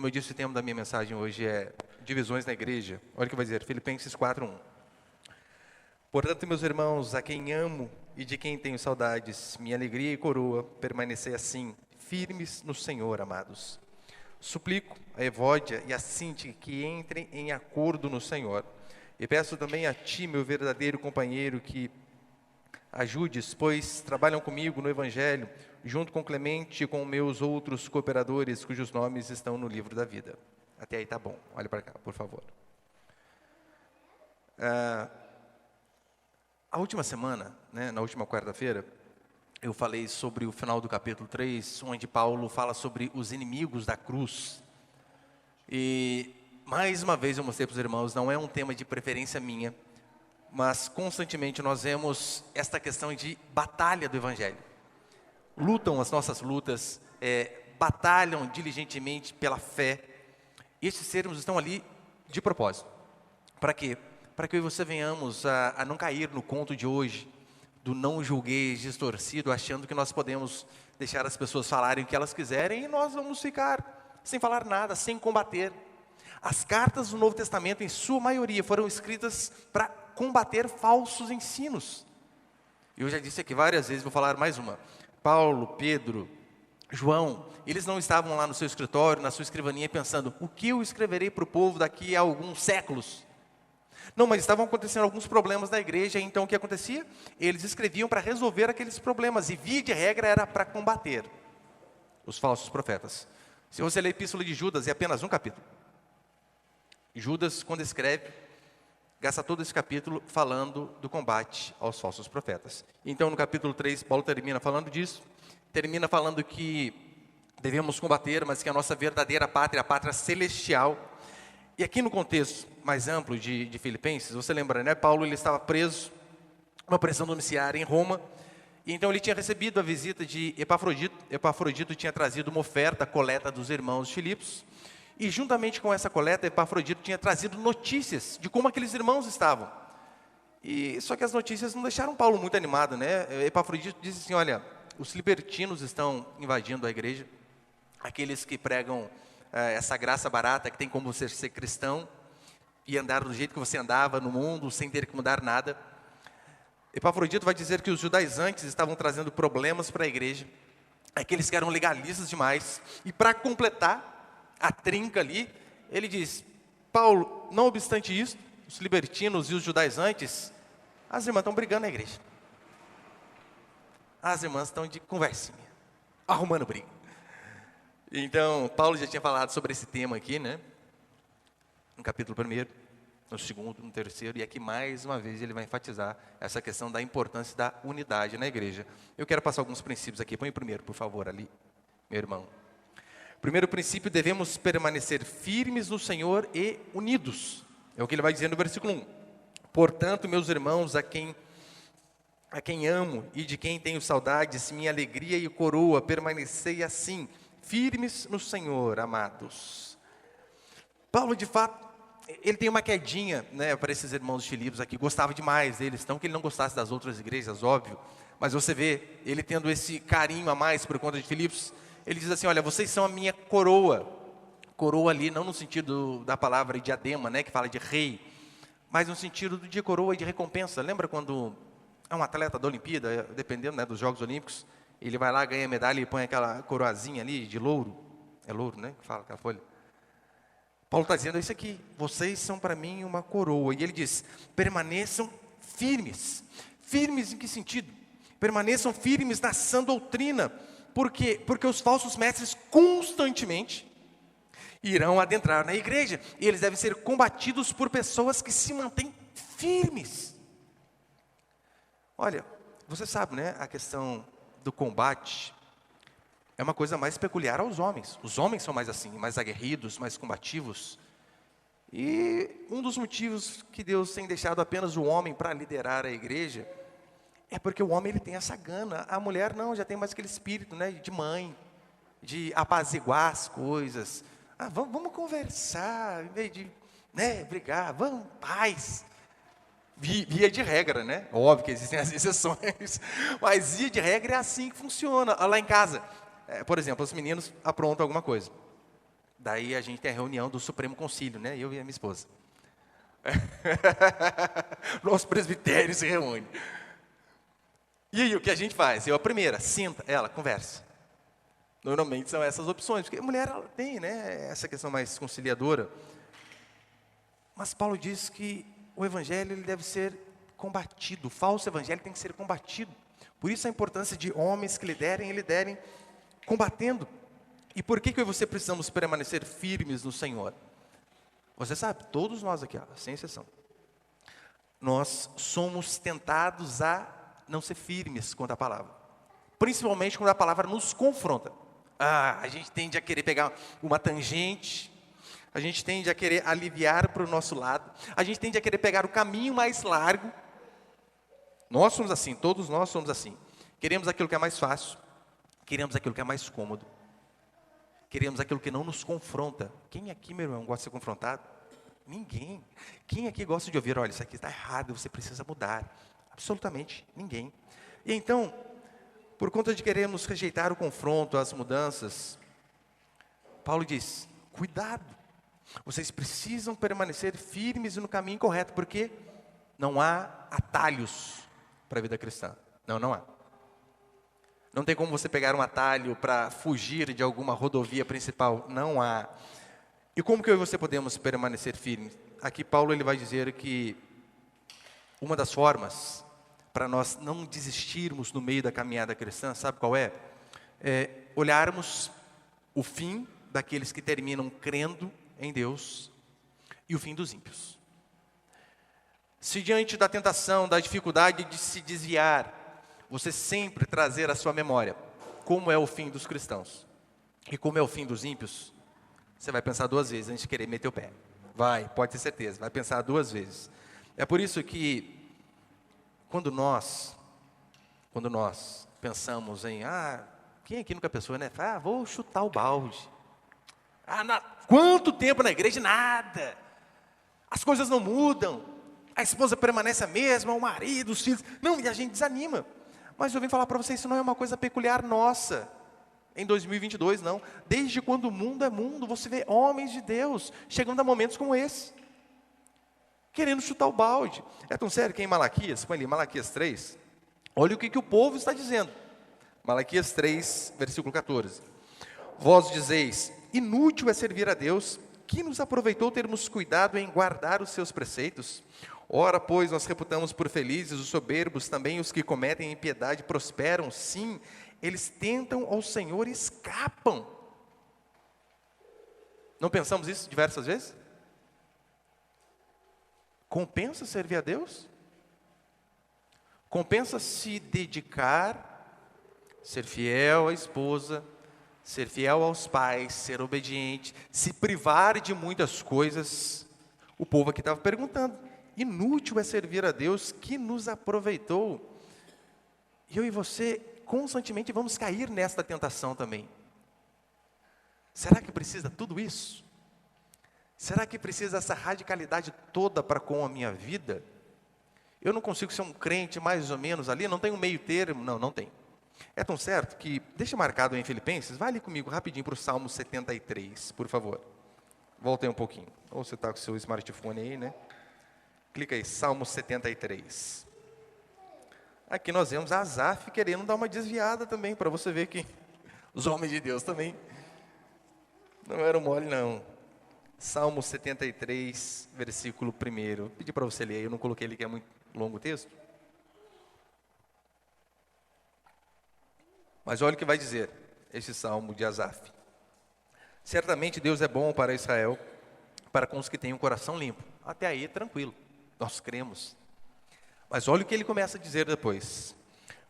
Como eu disse, o tema da minha mensagem hoje é divisões na igreja. Olha o que vai dizer, Filipenses 4:1. Portanto, meus irmãos, a quem amo e de quem tenho saudades, minha alegria e coroa, permanecei assim, firmes no Senhor, amados. Suplico a Evódia e a Síntique que entrem em acordo no Senhor. E peço também a ti, meu verdadeiro companheiro, que ajudes, pois trabalham comigo no Evangelho, junto com Clemente e com meus outros cooperadores, cujos nomes estão no livro da vida. Até aí tá bom. Olha para cá, por favor. A última semana, na última quarta-feira, eu falei sobre o final do capítulo 3, onde Paulo fala sobre os inimigos da cruz. E, mais uma vez, eu mostrei para os irmãos, não é um tema de preferência minha, mas constantemente nós vemos esta questão de batalha do Evangelho. Lutam as nossas lutas, batalham diligentemente pela fé. Estes termos estão ali de propósito. Para quê? Para que eu e você venhamos a não cair no conto de hoje, do não julgueis distorcido, achando que nós podemos deixar as pessoas falarem o que elas quiserem e nós vamos ficar sem falar nada, sem combater. As cartas do Novo Testamento, em sua maioria, foram escritas para combater falsos ensinos. Eu já disse aqui várias vezes, vou falar mais uma. Paulo, Pedro, João, eles não estavam lá no seu escritório, na sua escrivaninha, pensando, o que eu escreverei para o povo daqui a alguns séculos? Não, mas estavam acontecendo alguns problemas na igreja, então o que acontecia? Eles escreviam para resolver aqueles problemas, e via de regra era para combater os falsos profetas. Se você ler a Epístola de Judas, é apenas um capítulo. Judas, quando escreve, gasta todo esse capítulo falando do combate aos falsos profetas. Então, no capítulo 3, Paulo termina falando disso, termina falando que devemos combater, mas que a nossa verdadeira pátria, a pátria celestial. E aqui no contexto mais amplo de Filipenses, você lembra, né? Paulo ele estava preso, uma prisão domiciliar em Roma, e então ele tinha recebido a visita de Epafrodito. Epafrodito tinha trazido uma oferta, a coleta dos irmãos de Filipos, e juntamente com essa coleta, Epafrodito tinha trazido notícias de como aqueles irmãos estavam. Só que as notícias não deixaram Paulo muito animado, né? Epafrodito disse assim, olha, os libertinos estão invadindo a igreja, aqueles que pregam essa graça barata, que tem como você ser cristão e andar do jeito que você andava no mundo, sem ter que mudar nada. Epafrodito vai dizer que os judaizantes estavam trazendo problemas para a igreja, aqueles que eram legalistas demais, e para completar a trinca ali, ele diz, Paulo, não obstante isso, os libertinos e os judaizantes, as irmãs estão brigando na igreja. As irmãs estão de conversinha, arrumando briga. Então, Paulo já tinha falado sobre esse tema aqui, né? No capítulo 1, no 2º, no 3º, e aqui mais uma vez ele vai enfatizar essa questão da importância da unidade na igreja. Eu quero passar alguns princípios aqui. Põe o primeiro, por favor, ali, meu irmão. Primeiro princípio, devemos permanecer firmes no Senhor e unidos. É o que ele vai dizer no versículo 1. Portanto, meus irmãos, a quem amo e de quem tenho saudades, minha alegria e coroa, permanecei assim, firmes no Senhor, amados. Paulo, de fato, ele tem uma quedinha, para esses irmãos de Filipos aqui, gostava demais deles, não que ele não gostasse das outras igrejas, óbvio, mas você vê, ele tendo esse carinho a mais por conta de Filipos, ele diz assim, olha, vocês são a minha coroa. Coroa ali, não no sentido da palavra diadema, que fala de rei, mas no sentido de coroa e de recompensa. Lembra quando é um atleta da Olimpíada, dependendo dos Jogos Olímpicos, ele vai lá, ganha a medalha e põe aquela coroazinha ali de louro. É louro, que fala aquela folha. Paulo está dizendo isso aqui, vocês são para mim uma coroa. E ele diz, permaneçam firmes. Firmes em que sentido? Permaneçam firmes na sã doutrina. Por quê? Porque os falsos mestres constantemente irão adentrar na igreja. E eles devem ser combatidos por pessoas que se mantêm firmes. Olha, você sabe, a questão do combate é uma coisa mais peculiar aos homens. Os homens são mais assim, mais aguerridos, mais combativos. E um dos motivos que Deus tem deixado apenas o homem para liderar a igreja é porque o homem ele tem essa gana. A mulher não, já tem mais aquele espírito, de mãe, de apaziguar as coisas. Vamos conversar, em vez de brigar, vamos, paz. Via de regra, Óbvio que existem as exceções, mas via de regra é assim que funciona. Lá em casa, por exemplo, os meninos aprontam alguma coisa. Daí a gente tem a reunião do Supremo Concílio, né? Eu e a minha esposa. Nosso presbitério se reúne. E aí, o que a gente faz? Eu, a primeira, senta, ela, conversa. Normalmente são essas opções, porque a mulher ela tem, né, essa questão mais conciliadora. Mas Paulo diz que o evangelho ele deve ser combatido, o falso evangelho tem que ser combatido. Por isso a importância de homens que liderem combatendo. E por que eu e você precisamos permanecer firmes no Senhor? Você sabe, todos nós aqui, sem exceção, nós somos tentados a não ser firmes quanto à palavra. Principalmente quando a palavra nos confronta. A gente tende a querer pegar uma tangente, a gente tende a querer aliviar para o nosso lado, a gente tende a querer pegar o caminho mais largo. Nós somos assim, todos nós somos assim. Queremos aquilo que é mais fácil, queremos aquilo que é mais cômodo, queremos aquilo que não nos confronta. Quem aqui, meu irmão, gosta de ser confrontado? Ninguém. Quem aqui gosta de ouvir, olha, isso aqui está errado, você precisa mudar? Absolutamente ninguém. E então, por conta de querermos rejeitar o confronto, as mudanças, Paulo diz, cuidado, vocês precisam permanecer firmes no caminho correto, porque não há atalhos para a vida cristã. Não há. Não tem como você pegar um atalho para fugir de alguma rodovia principal. Não há. E como que eu e você podemos permanecer firmes? Aqui Paulo ele vai dizer que uma das formas para nós não desistirmos no meio da caminhada cristã, sabe qual é? É olharmos o fim daqueles que terminam crendo em Deus e o fim dos ímpios. Se diante da tentação, da dificuldade de se desviar, você sempre trazer à sua memória como é o fim dos cristãos e como é o fim dos ímpios, você vai pensar duas vezes antes de querer meter o pé. Pode ter certeza, vai pensar duas vezes. É por isso que quando nós pensamos em, quem aqui nunca pensou, né? Vou chutar o balde. Quanto tempo na igreja? Nada. As coisas não mudam. A esposa permanece a mesma, o marido, os filhos. Não, e a gente desanima. Mas eu vim falar para vocês, isso não é uma coisa peculiar nossa. Em 2022, não. Desde quando o mundo é mundo, você vê homens de Deus chegando a momentos como esse. Querendo chutar o balde. É tão sério que em Malaquias, põe ali, Malaquias 3, olha o que o povo está dizendo. Malaquias 3, versículo 14. Vós dizeis, inútil é servir a Deus, que nos aproveitou termos cuidado em guardar os seus preceitos? Ora, pois, nós reputamos por felizes os soberbos, também os que cometem impiedade prosperam, sim, eles tentam ao Senhor e escapam. Não pensamos isso diversas vezes? Compensa servir a Deus? Compensa se dedicar, ser fiel à esposa, ser fiel aos pais, ser obediente, se privar de muitas coisas? O povo aqui estava perguntando, inútil é servir a Deus que nos aproveitou. E eu e você constantemente vamos cair nesta tentação também. Será que precisa tudo isso? Será que precisa essa radicalidade toda para com a minha vida? Eu não consigo ser um crente mais ou menos ali, não tem um meio termo, não tem. É tão certo que, deixa marcado em Filipenses, vai ali comigo rapidinho para o Salmo 73, por favor. Voltem um pouquinho. Ou você está com o seu smartphone aí, né? Clica aí, Salmo 73. Aqui nós vemos Asaf querendo dar uma desviada também, para você ver que os homens de Deus também não eram mole, não. Salmo 73, versículo 1. Pedi para você ler aí, eu não coloquei ele que é muito longo o texto. Mas olha o que vai dizer esse salmo de Asaf. Certamente Deus é bom para Israel, para com os que têm um coração limpo. Até aí, tranquilo, nós cremos. Mas olha o que ele começa a dizer depois.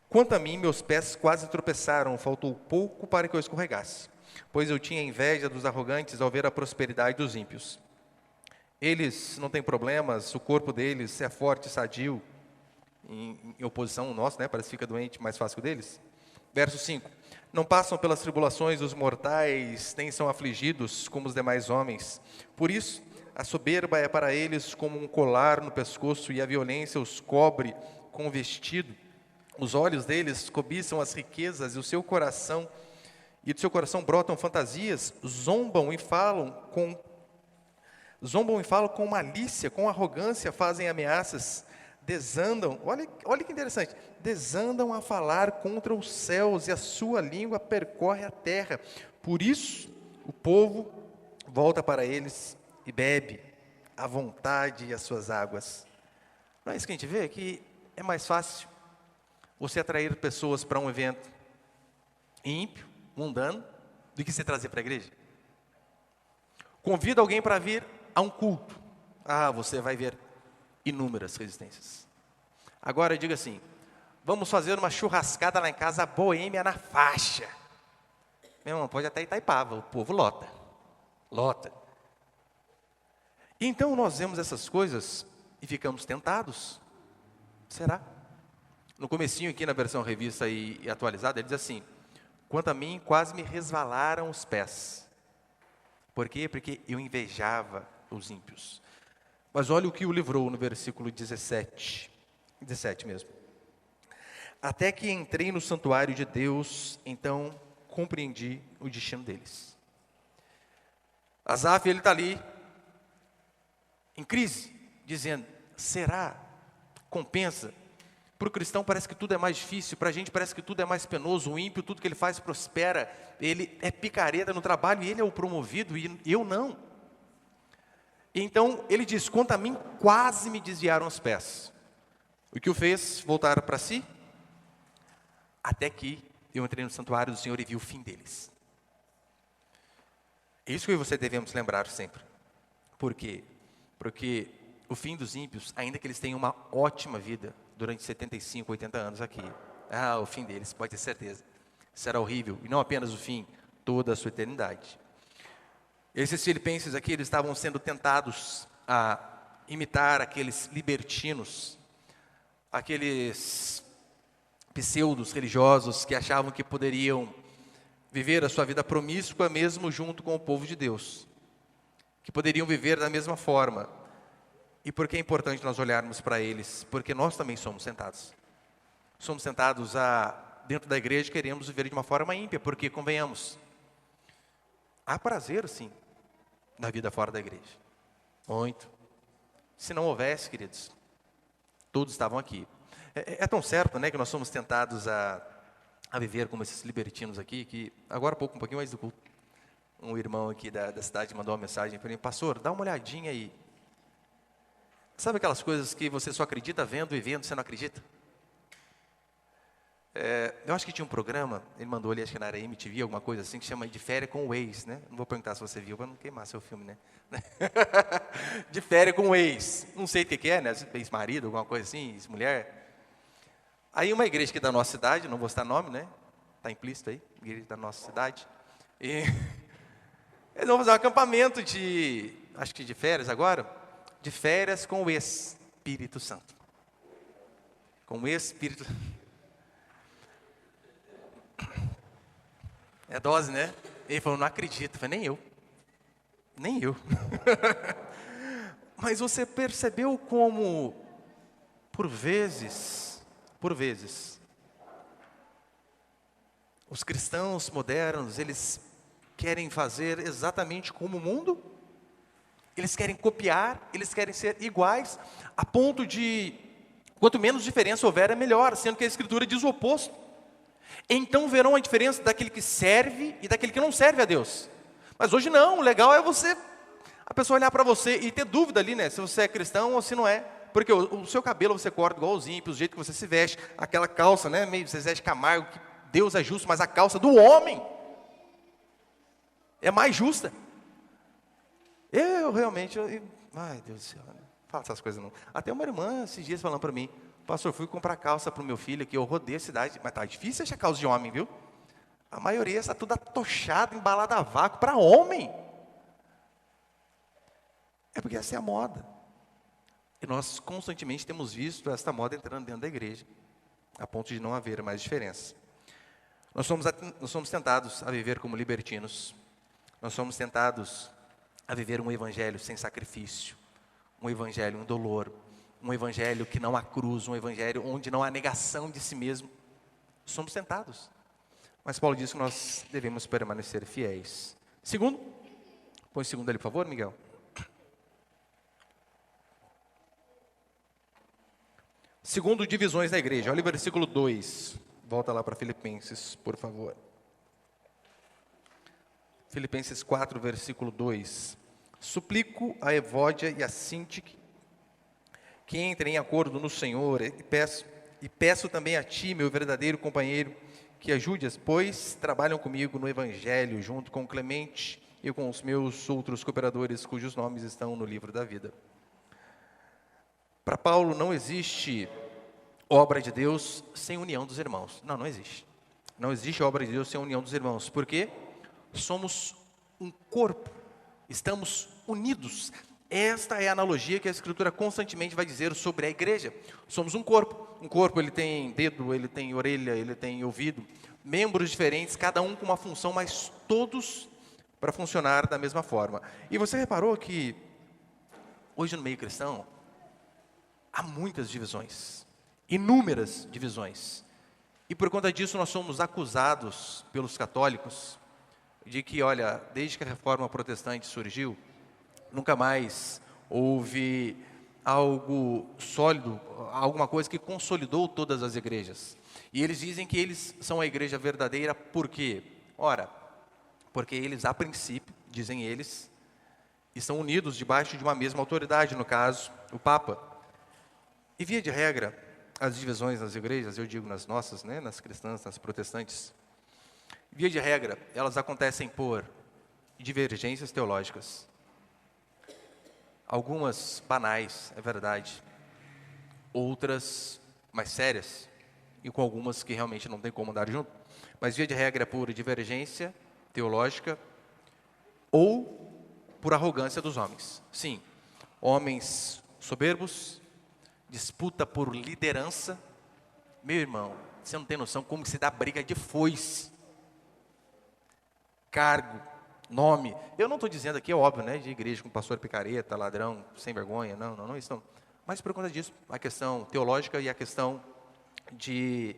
Quanto a mim, meus pés quase tropeçaram, faltou pouco para que eu escorregasse. Pois eu tinha inveja dos arrogantes ao ver a prosperidade dos ímpios. Eles não têm problemas, o corpo deles é forte e sadio, em oposição ao nosso, né? Parece que fica doente mais fácil que o deles. Verso 5. Não passam pelas tribulações os mortais, nem são afligidos como os demais homens. Por isso, a soberba é para eles como um colar no pescoço e a violência os cobre com o vestido. Os olhos deles cobiçam as riquezas e o seu coração e do seu coração brotam fantasias, zombam e falam com malícia, com arrogância, fazem ameaças, desandam, olha que interessante, desandam a falar contra os céus, e a sua língua percorre a terra. Por isso, o povo volta para eles e bebe à vontade as suas águas. Não é isso que a gente vê? Que é mais fácil você atrair pessoas para um evento ímpio, mundano, do que você trazer para a igreja. Convida alguém para vir a um culto. Você vai ver inúmeras resistências. Agora diga assim: vamos fazer uma churrascada lá em casa, boêmia na faixa. Meu irmão, pode até Itaipava, o povo lota. Lota. Então nós vemos essas coisas e ficamos tentados. Será? No comecinho aqui na versão revista e atualizada, ele diz assim: quanto a mim, quase me resvalaram os pés. Por quê? Porque eu invejava os ímpios. Mas olha o que o livrou no versículo 17 mesmo. Até que entrei no santuário de Deus, então compreendi o destino deles. Asaf, ele está ali, em crise, dizendo: será? Compensa? Para o cristão parece que tudo é mais difícil, para a gente parece que tudo é mais penoso. O ímpio, tudo que ele faz prospera, ele é picareta no trabalho e ele é o promovido e eu não. Então ele diz: quanto a mim, quase me desviaram os pés. O que o fez voltar para si? Até que eu entrei no santuário do Senhor e vi o fim deles. É isso que eu e você devemos lembrar sempre. Por quê? Porque o fim dos ímpios, ainda que eles tenham uma ótima vida durante 75, 80 anos aqui, o fim deles, pode ter certeza, será horrível. E não apenas o fim, toda a sua eternidade. Esses filipenses aqui, eles estavam sendo tentados a imitar aqueles libertinos, aqueles pseudos religiosos que achavam que poderiam viver a sua vida promíscua mesmo junto com o povo de Deus, que poderiam viver da mesma forma. E por que é importante nós olharmos para eles? Porque nós também somos tentados. Somos tentados dentro da igreja, queremos viver de uma forma ímpia, porque, convenhamos, há prazer, sim, na vida fora da igreja. Muito. Se não houvesse, queridos, todos estavam aqui. É tão certo, né, que nós somos tentados a viver como esses libertinos aqui, que agora um pouquinho mais do culto, um irmão aqui da cidade mandou uma mensagem para mim: pastor, dá uma olhadinha aí. Sabe aquelas coisas que você só acredita vendo e vendo, você não acredita? Eu acho que tinha um programa, ele mandou ali, acho que na área MTV, alguma coisa assim, que chama De Férias com o Ex, né? Não vou perguntar se você viu, para não queimar seu filme, né? De Férias com o Ex. Não sei o que é, né? Ex-marido, alguma coisa assim, ex-mulher. Aí uma igreja aqui da nossa cidade, não vou citar nome, né? Está implícito aí, igreja da nossa cidade. E eles vão fazer um acampamento acho que de férias agora, de férias com o Espírito Santo. Com o Espírito. É dose, né? Ele falou: não acredito. Eu falei: nem eu. Mas você percebeu como, por vezes, os cristãos modernos, eles querem fazer exatamente como o mundo? Eles querem copiar, eles querem ser iguais, a ponto de, quanto menos diferença houver, é melhor, sendo que a Escritura diz o oposto. Então verão a diferença daquele que serve e daquele que não serve a Deus. Mas hoje não, o legal é a pessoa olhar para você e ter dúvida ali, né, se você é cristão ou se não é. Porque o seu cabelo você corta igual os ímpios, o jeito que você se veste, aquela calça, né, meio Zezé de Camargo, que Deus é justo, mas a calça do homem é mais justa. Eu realmente, ai Deus do céu, não fala essas coisas não. Até uma irmã esses dias falando para mim: pastor, fui comprar calça para o meu filho aqui, eu rodei a cidade, mas tá difícil achar calça de homem, viu? A maioria está toda atochada, embalada a vácuo para homem. É porque essa é a moda. E nós constantemente temos visto esta moda entrando dentro da igreja, a ponto de não haver mais diferença. Nós somos tentados a viver como libertinos. Nós somos tentados a viver um evangelho sem sacrifício, um evangelho indolor, um evangelho que não há cruz, um evangelho onde não há negação de si mesmo. Somos tentados. Mas Paulo diz que nós devemos permanecer fiéis. Segundo, põe o segundo ali, por favor, Miguel. Segundo, divisões da igreja. Olha o versículo 2. Volta lá para Filipenses, por favor. Filipenses 4, versículo 2. Suplico a Evódia e a Sintique que entrem em acordo no Senhor, e peço também a ti, meu verdadeiro companheiro, que ajude-as, pois trabalham comigo no Evangelho, junto com Clemente e com os meus outros cooperadores, cujos nomes estão no livro da vida. Para Paulo, não existe obra de Deus sem união dos irmãos. Não existe. Não existe obra de Deus sem união dos irmãos. Por quê? Somos um corpo. Estamos unidos. Esta é a analogia que a Escritura constantemente vai dizer sobre a igreja. Somos um corpo. Um corpo, ele tem dedo, ele tem orelha, ele tem ouvido. Membros diferentes, cada um com uma função, mas todos para funcionar da mesma forma. E você reparou que hoje no meio cristão há muitas divisões, inúmeras divisões. E por conta disso nós somos acusados pelos católicos de que, olha, desde que a reforma protestante surgiu, nunca mais houve algo sólido, alguma coisa que consolidou todas as igrejas. E eles dizem que eles são a igreja verdadeira, por quê? Ora, porque eles, a princípio, dizem eles, estão unidos debaixo de uma mesma autoridade, no caso, o Papa. E via de regra, as divisões nas igrejas, eu digo nas nossas, né, nas cristãs, nas protestantes, via de regra, elas acontecem por divergências teológicas. Algumas banais, é verdade. Outras mais sérias. E com algumas que realmente não tem como andar junto. Mas via de regra é por divergência teológica ou por arrogância dos homens. Sim, homens soberbos, disputa por liderança. Meu irmão, você não tem noção como se dá briga de foice. Cargo, nome. Eu não estou dizendo aqui, é óbvio, né, de igreja com pastor picareta, ladrão, sem vergonha, não isso não. Mas por conta disso, a questão teológica e a questão de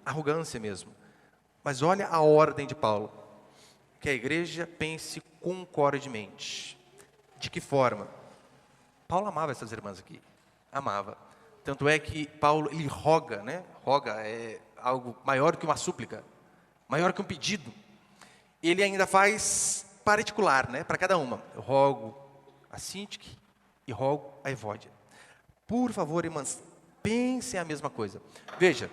arrogância mesmo. Mas olha a ordem de Paulo, que a igreja pense concordemente. De que forma? Paulo amava essas irmãs aqui, amava. Tanto é que Paulo, ele roga, né? Roga é algo maior que uma súplica, maior que um pedido. Ele ainda faz particular, né, para cada uma. Eu rogo a Sintique e rogo a Evódia. Por favor, irmãs, pensem a mesma coisa. Veja,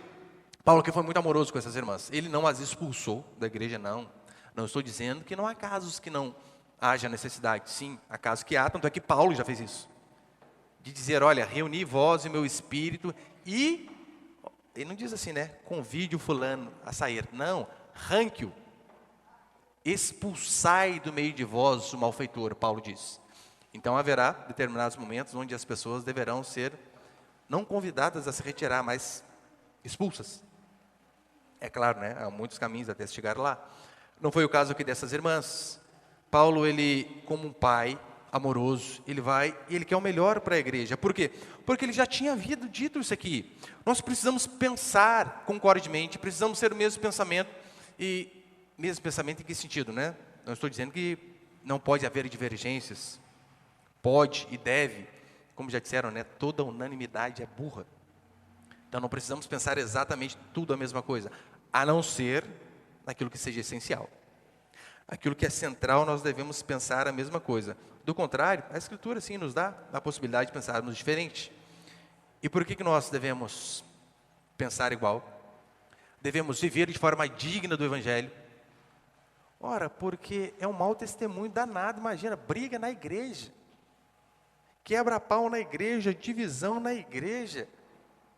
Paulo que foi muito amoroso com essas irmãs. Ele não as expulsou da igreja, não. Não estou dizendo que não há casos que não haja necessidade. Sim, há casos que há, tanto é que Paulo já fez isso. De dizer, olha, reuni vós e meu espírito e... Ele não diz assim, né, convide o fulano a sair. Não, arranque-o. Expulsai do meio de vós o malfeitor, Paulo diz. Então haverá determinados momentos onde as pessoas deverão ser não convidadas a se retirar, mas expulsas. É claro, né? Há muitos caminhos até chegar lá. Não foi o caso aqui dessas irmãs. Paulo, ele, como um pai amoroso, ele vai e ele quer o melhor para a igreja. Por quê? Porque ele já tinha dito isso aqui. Nós precisamos pensar concordemente, precisamos ter o mesmo pensamento. E mesmo pensamento em que sentido, né? Não estou dizendo que não pode haver divergências. Pode e deve. Como já disseram, né? Toda unanimidade é burra. Então não precisamos pensar exatamente tudo a mesma coisa, a não ser naquilo que seja essencial. Aquilo que é central, nós devemos pensar a mesma coisa. Do contrário, a Escritura sim nos dá a possibilidade de pensarmos diferente. E por que nós devemos pensar igual? Devemos viver de forma digna do Evangelho. Ora, porque é um mau testemunho danado, imagina, briga na igreja. Quebra-pau na igreja, divisão na igreja.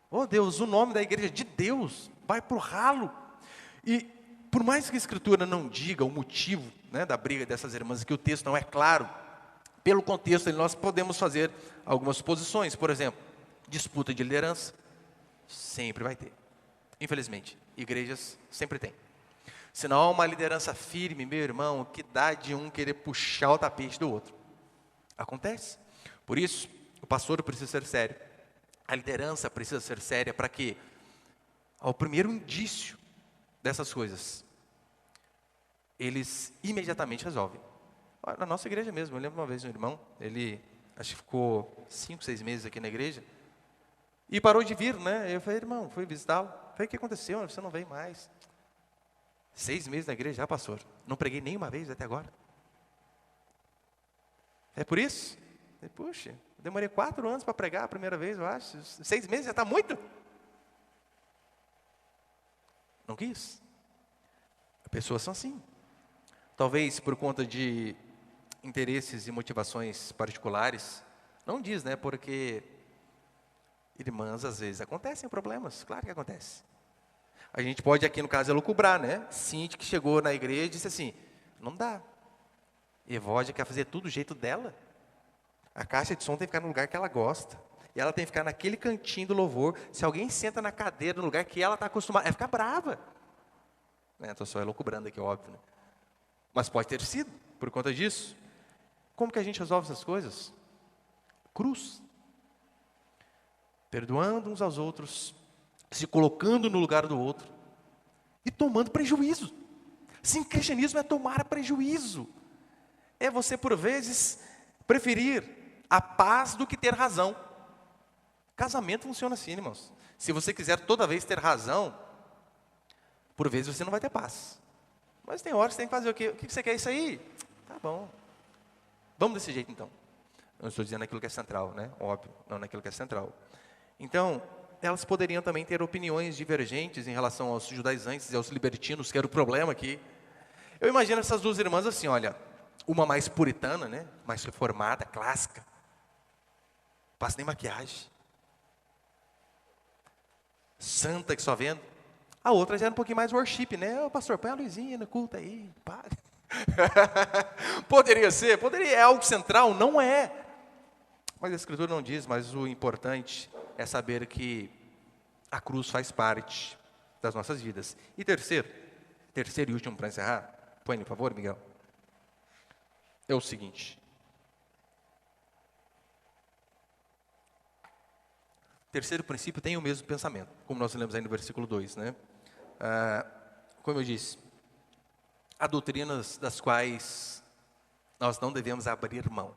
Oh Deus, o nome da igreja de Deus vai para o ralo. E por mais que a Escritura não diga o motivo, né, da briga dessas irmãs, que o texto não é claro, pelo contexto nós podemos fazer algumas suposições. Por exemplo, disputa de liderança, sempre vai ter. Infelizmente, igrejas sempre tem. Se não há uma liderança firme, meu irmão, que dá de um querer puxar o tapete do outro. Acontece. Por isso, o pastor precisa ser sério. A liderança precisa ser séria para que, ao primeiro indício dessas coisas, eles imediatamente resolvem. Na nossa igreja mesmo, eu lembro uma vez um irmão, ele acho que ficou 5, 6 meses aqui na igreja, e parou de vir, né? Eu falei, irmão, fui visitá-lo. Falei, o que aconteceu? Você não veio mais. 6 meses na igreja, já, pastor. Não preguei nenhuma vez até agora. É por isso? Eu falei, puxa, eu demorei 4 anos para pregar a primeira vez, eu acho. 6 meses já está muito. Não quis. As pessoas são assim. Talvez por conta de interesses e motivações particulares. Não diz, né? Porque, irmãs, às vezes acontecem problemas. Claro que acontece. A gente pode, aqui no caso, elucubrar, né? Cintia que chegou na igreja e disse assim, não dá. Evódia quer fazer tudo do jeito dela. A caixa de som tem que ficar no lugar que ela gosta. E ela tem que ficar naquele cantinho do louvor. Se alguém senta na cadeira, no lugar que ela está acostumada, ela fica brava. Estou só elucubrando aqui, óbvio. Né? Mas pode ter sido, por conta disso. Como que a gente resolve essas coisas? Cruz. Perdoando uns aos outros, se colocando no lugar do outro e tomando prejuízo. Sim, cristianismo é tomar prejuízo. É você, por vezes, preferir a paz do que ter razão. Casamento funciona assim, irmãos. Se você quiser toda vez ter razão, por vezes você não vai ter paz. Mas tem horas que você tem que fazer o quê? O que você quer? Isso aí? Tá bom. Vamos desse jeito, então. Eu não estou dizendo aquilo que é central, né? Óbvio, não naquilo que é central. Então, elas poderiam também ter opiniões divergentes em relação aos judaizantes e aos libertinos, que era o problema aqui. Eu imagino essas duas irmãs assim, olha, uma mais puritana, né? Mais reformada, clássica. Passa nem maquiagem. Santa que só vendo. A outra já era um pouquinho mais worship, né? Ô, pastor, põe a luzinha no culto aí, para. Poderia ser, poderia, é algo central, não é. Mas a Escritura não diz, mas o importante é saber que a cruz faz parte das nossas vidas. E terceiro e último para encerrar, põe por favor, Miguel. É o seguinte. Terceiro princípio tem o mesmo pensamento, como nós lemos aí no versículo 2, né? Como eu disse, há doutrinas das quais nós não devemos abrir mão.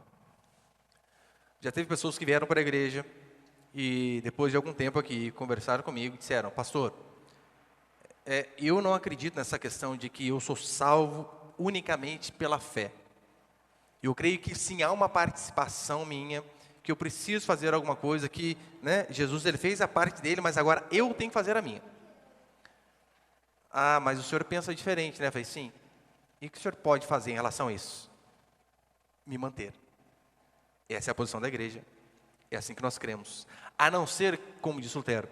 Já teve pessoas que vieram para a igreja e depois de algum tempo aqui conversaram comigo e disseram, pastor, eu não acredito nessa questão de que eu sou salvo unicamente pela fé. Eu creio que sim, há uma participação minha, que eu preciso fazer alguma coisa que, né, Jesus ele fez a parte dele, mas agora eu tenho que fazer a minha. Ah, mas o senhor pensa diferente, né? Eu falei, sim. E o que o senhor pode fazer em relação a isso? Me manter. Essa é a posição da igreja. É assim que nós cremos. A não ser, como diz Lutero,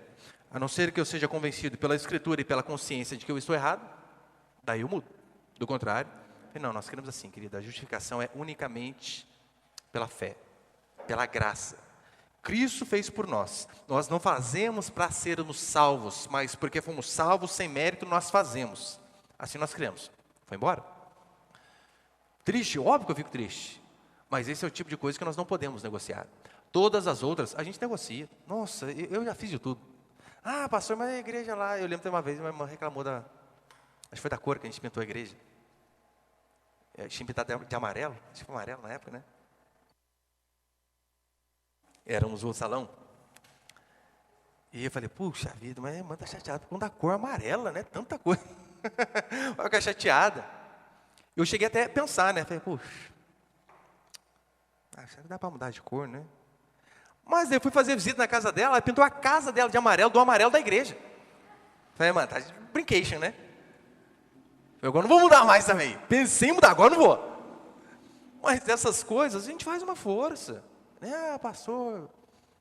a não ser que eu seja convencido pela Escritura e pela consciência de que eu estou errado, daí eu mudo. Do contrário, não, nós queremos assim, querida, a justificação é unicamente pela fé, pela graça. Cristo fez por nós. Nós não fazemos para sermos salvos, mas porque fomos salvos sem mérito, nós fazemos. Assim nós cremos. Foi embora? Triste, óbvio que eu fico triste. Mas esse é o tipo de coisa que nós não podemos negociar. Todas as outras, a gente negocia. Nossa, eu já fiz de tudo. Ah, pastor, mas a igreja lá, eu lembro de uma vez, uma irmã reclamou acho que foi da cor que a gente pintou a igreja. Tinha pintado de amarelo, acho que foi amarelo na época, né? Éramos o salão. E eu falei, puxa vida, mas a irmã está chateada por conta da cor amarela, né? Tanta coisa. Vai ficar chateada. Eu cheguei até a pensar, né? Falei, puxa, será que dá para mudar de cor, né? Mas eu fui fazer visita na casa dela, ela pintou a casa dela de amarelo, do amarelo da igreja. Falei, mano, tá de brincation, né? Eu agora não vou mudar mais também. Pensei em mudar, agora não vou. Mas dessas coisas, a gente faz uma força. Ah, pastor,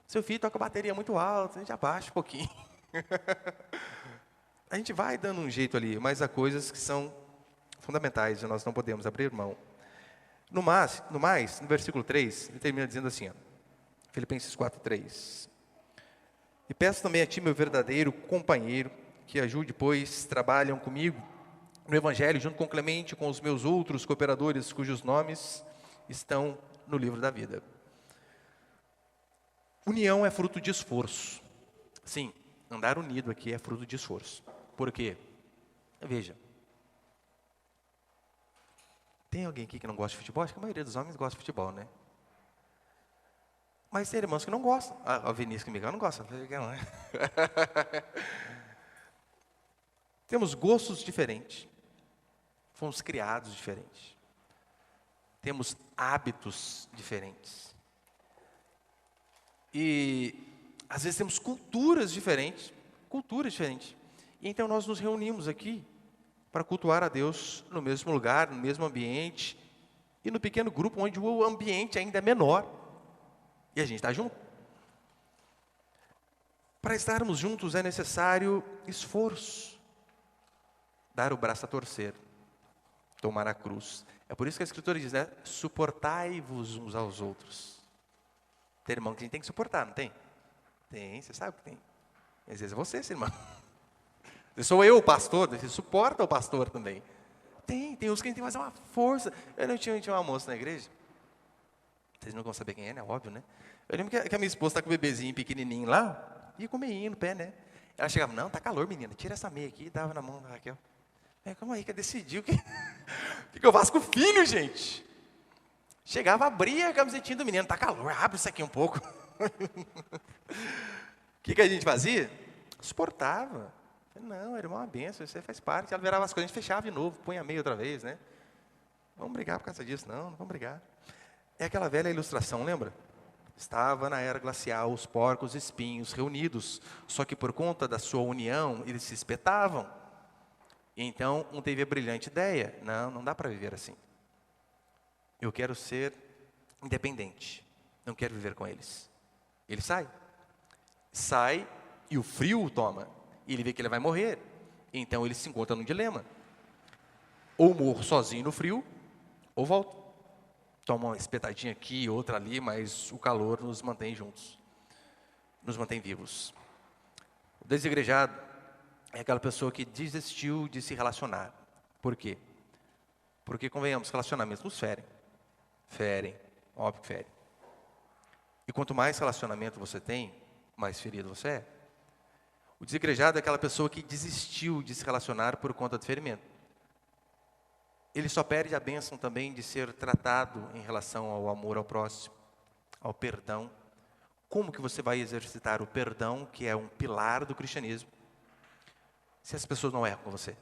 seu filho toca bateria muito alta, a gente abaixa um pouquinho. A gente vai dando um jeito ali, mas há coisas que são fundamentais e nós não podemos abrir mão. No mais, no versículo 3, ele termina dizendo assim, ó, Filipenses 4:3. E peço também a ti, meu verdadeiro companheiro, que ajude, pois trabalham comigo no Evangelho, junto com Clemente, com os meus outros cooperadores, cujos nomes estão no livro da vida. União é fruto de esforço. Sim, andar unido aqui é fruto de esforço. Por quê? Veja, Tem alguém aqui que não gosta de futebol? Acho que a maioria dos homens gosta de futebol, né? Mas tem irmãos que não gostam. A Vinícius que me não gosta. Temos gostos diferentes. Fomos criados diferentes. Temos hábitos diferentes. E às vezes temos culturas diferentes. E então nós nos reunimos aqui para cultuar a Deus no mesmo lugar, no mesmo ambiente, e no pequeno grupo onde o ambiente ainda é menor. E a gente está junto. Para estarmos juntos é necessário esforço. Dar o braço a torcer. Tomar a cruz. É por isso que a Escritura diz, né? Suportai-vos uns aos outros. Tem irmão que a gente tem que suportar, não tem? Tem, você sabe que tem. Às vezes é você, esse irmão. Eu sou eu, o pastor, você suporta o pastor também. Tem uns que a gente tem que fazer uma força. Eu não tinha uma moça na igreja. Vocês não vão saber quem é, né? Óbvio, né? Eu lembro que a minha esposa está com o bebezinho pequenininho lá, ia com o meinho no pé, né? Ela chegava, não, tá calor, menina, tira essa meia aqui, e dava na mão da Raquel. Calma aí, que decidiu que o que eu faço com o filho, gente? Chegava, abria a camisetinha do menino, tá calor, abre isso aqui um pouco. O que a gente fazia? Suportava. Não, era uma benção, isso aí faz parte. Ela virava as coisas, a gente fechava de novo, punha a meia outra vez, né? Vamos brigar por causa disso? Não vamos brigar. É aquela velha ilustração, lembra? Estava na era glacial, os porcos espinhos reunidos, só que por conta da sua união, eles se espetavam. E então, um teve a brilhante ideia, não dá para viver assim. Eu quero ser independente, não quero viver com eles. Ele sai e o frio o toma, e ele vê que ele vai morrer. Então, ele se encontra num dilema. Ou morro sozinho no frio, ou volto. Toma uma espetadinha aqui, outra ali, mas o calor nos mantém juntos, nos mantém vivos. O desigrejado é aquela pessoa que desistiu de se relacionar. Por quê? Porque, convenhamos, relacionamentos nos ferem, óbvio que ferem. E quanto mais relacionamento você tem, mais ferido você é. O desigrejado é aquela pessoa que desistiu de se relacionar por conta do ferimento. Ele só perde a bênção também de ser tratado em relação ao amor ao próximo, ao perdão. Como que você vai exercitar o perdão, que é um pilar do cristianismo, se as pessoas não erram com você?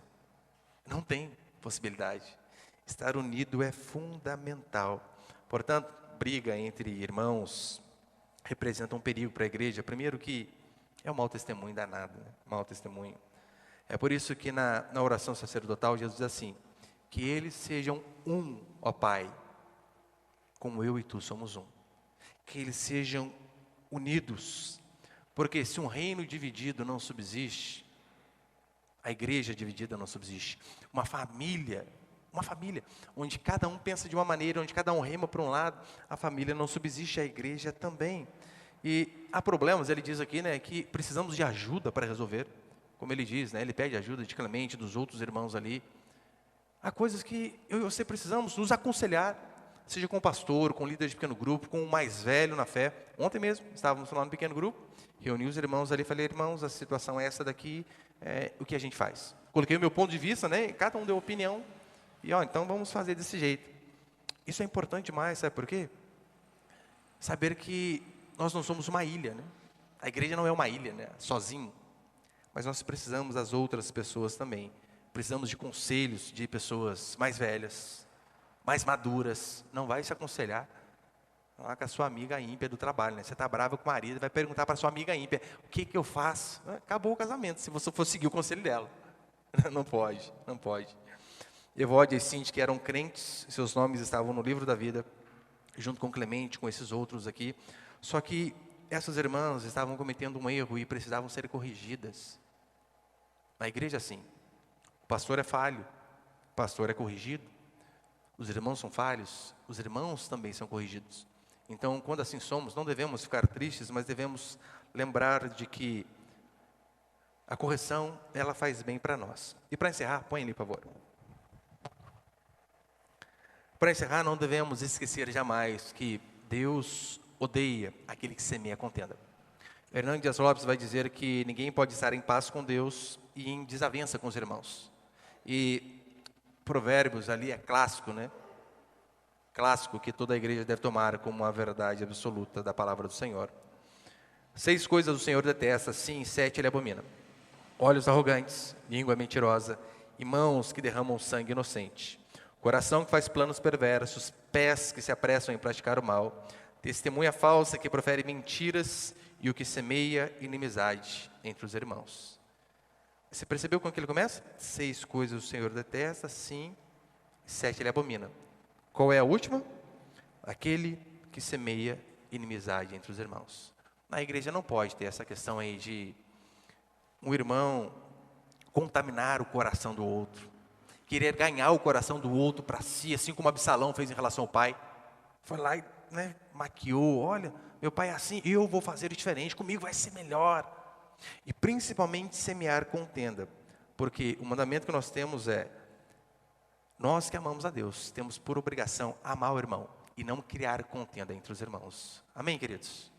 Não tem possibilidade. Estar unido é fundamental. Portanto, briga entre irmãos representa um perigo para a igreja. Primeiro que é um mau testemunho danado, né? Mau testemunho. É por isso que na oração sacerdotal, Jesus diz assim, que eles sejam um, ó Pai, como eu e tu somos um. Que eles sejam unidos. Porque se um reino dividido não subsiste, a igreja dividida não subsiste. Uma família, onde cada um pensa de uma maneira, onde cada um rema para um lado, a família não subsiste, a igreja também. E há problemas, ele diz aqui, né, que precisamos de ajuda para resolver. Como ele diz, né, ele pede ajuda de Clemente, dos outros irmãos ali. Há coisas que eu e você precisamos nos aconselhar, seja com o pastor, com o líder de pequeno grupo, com o mais velho na fé. Ontem mesmo, estávamos lá no pequeno grupo, reuni os irmãos ali, falei, irmãos, a situação é essa daqui, o que a gente faz? Coloquei o meu ponto de vista, né, cada um deu opinião, e então vamos fazer desse jeito. Isso é importante demais, sabe por quê? Saber que nós não somos uma ilha, né? A igreja não é uma ilha, né, sozinho, mas nós precisamos das outras pessoas também. Precisamos de conselhos de pessoas mais velhas, mais maduras. Não vai se aconselhar lá com a sua amiga ímpia do trabalho, né? Você está brava com o marido, vai perguntar para a sua amiga ímpia, o que eu faço? Acabou o casamento, se você for seguir o conselho dela. Não pode. Evódia e Sinti, que eram crentes, seus nomes estavam no livro da vida, junto com Clemente, com esses outros aqui. Só que essas irmãs estavam cometendo um erro e precisavam ser corrigidas. Na igreja, sim. O pastor é falho, o pastor é corrigido, os irmãos são falhos, os irmãos também são corrigidos. Então, quando assim somos, não devemos ficar tristes, mas devemos lembrar de que a correção, ela faz bem para nós. E para encerrar, põe ali, por favor. Para encerrar, não devemos esquecer jamais que Deus odeia aquele que semeia contenda. Hernando Dias Lopes vai dizer que ninguém pode estar em paz com Deus e em desavença com os irmãos. E Provérbios ali é clássico, né? clássico que toda a igreja deve tomar como uma verdade absoluta da palavra do Senhor. 6 coisas o Senhor detesta, sim, 7 ele abomina: olhos arrogantes, língua mentirosa e mãos que derramam sangue inocente, coração que faz planos perversos, pés que se apressam em praticar o mal, testemunha falsa que profere mentiras e o que semeia inimizade entre os irmãos. Você percebeu como que ele começa? 6 coisas o Senhor detesta, sim, 7 ele abomina. Qual é a última? Aquele que semeia inimizade entre os irmãos. Na igreja não pode ter essa questão aí de um irmão contaminar o coração do outro, querer ganhar o coração do outro para si, assim como Absalão fez em relação ao pai. Foi lá e maquiou: olha, meu pai é assim, eu vou fazer diferente, comigo vai ser melhor. E principalmente semear contenda, porque o mandamento que nós temos é: nós que amamos a Deus, temos por obrigação amar o irmão e não criar contenda entre os irmãos. Amém, queridos?